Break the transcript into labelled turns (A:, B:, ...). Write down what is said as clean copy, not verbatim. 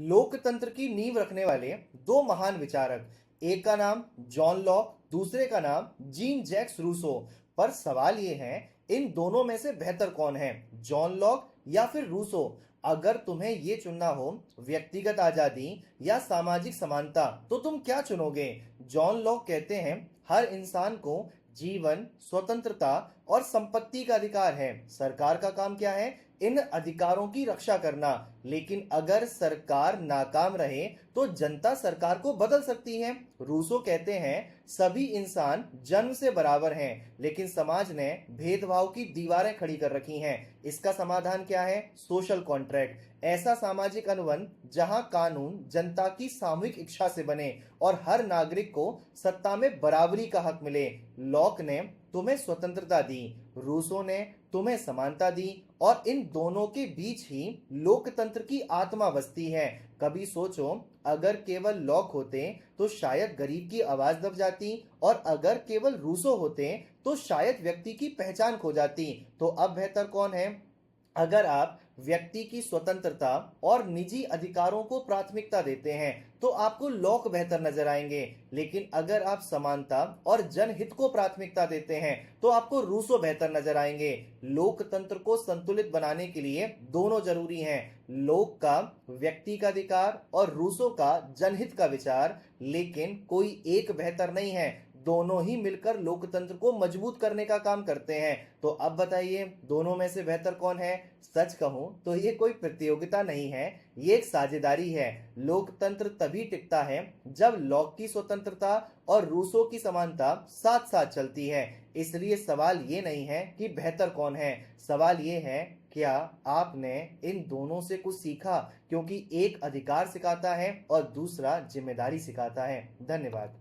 A: लोकतंत्र की नींव रखने वाले दो महान विचारक, एक का नाम जॉन लॉक, दूसरे का नाम जीन जैक्स रूसो। पर सवाल ये है, इन दोनों में से बेहतर कौन है, जॉन लॉक या फिर रूसो? अगर तुम्हें ये चुनना हो, व्यक्तिगत आजादी या सामाजिक समानता, तो तुम क्या चुनोगे? जॉन लॉक कहते हैं हर इंसान को जीवन, स्वतंत्रता और संपत्ति का अधिकार है। सरकार का काम क्या है? इन अधिकारों की रक्षा करना। लेकिन अगर सरकार नाकाम रहे तो जनता सरकार को बदल सकती है। रूसो कहते हैं सभी इंसान जन्म से बराबर हैं, लेकिन समाज ने भेदभाव की दीवारें खड़ी कर रखी हैं। इसका समाधान क्या है? सोशल कॉन्ट्रैक्ट, ऐसा सामाजिक अनुबंध जहां कानून जनता की सामूहिक इच्छा से बने और हर नागरिक को सत्ता में बराबरी का हक मिले। लॉक ने तुम्हें स्वतंत्रता दी, रूसो ने तुम्हें समानता दी, और इन दोनों के बीच ही लोकतंत्र की आत्मा बसती है। कभी सोचो, अगर केवल लॉक होते तो शायद गरीब की आवाज दब जाती, और अगर केवल रूसो होते तो शायद व्यक्ति की पहचान खो जाती। तो अब बेहतर कौन है? अगर आप व्यक्ति की स्वतंत्रता और निजी अधिकारों को प्राथमिकता देते हैं तो आपको लॉक बेहतर नजर आएंगे, लेकिन अगर आप समानता और जनहित को प्राथमिकता देते हैं तो आपको रूसो बेहतर नजर आएंगे। लोकतंत्र को संतुलित बनाने के लिए दोनों जरूरी हैं, लोक का व्यक्ति का अधिकार और रूसो का जनहित का विचार। लेकिन कोई एक बेहतर नहीं है, दोनों ही मिलकर लोकतंत्र को मजबूत करने का काम करते हैं। तो अब बताइए, दोनों में से बेहतर कौन है? सच कहूं तो ये कोई प्रतियोगिता नहीं है, ये एक साझेदारी है। लोकतंत्र तभी टिकता है जब लॉक की स्वतंत्रता और रूसो की समानता साथ साथ चलती है। इसलिए सवाल ये नहीं है कि बेहतर कौन है, सवाल ये है क्या आपने इन दोनों से कुछ सीखा, क्योंकि एक अधिकार सिखाता है और दूसरा जिम्मेदारी सिखाता है। धन्यवाद।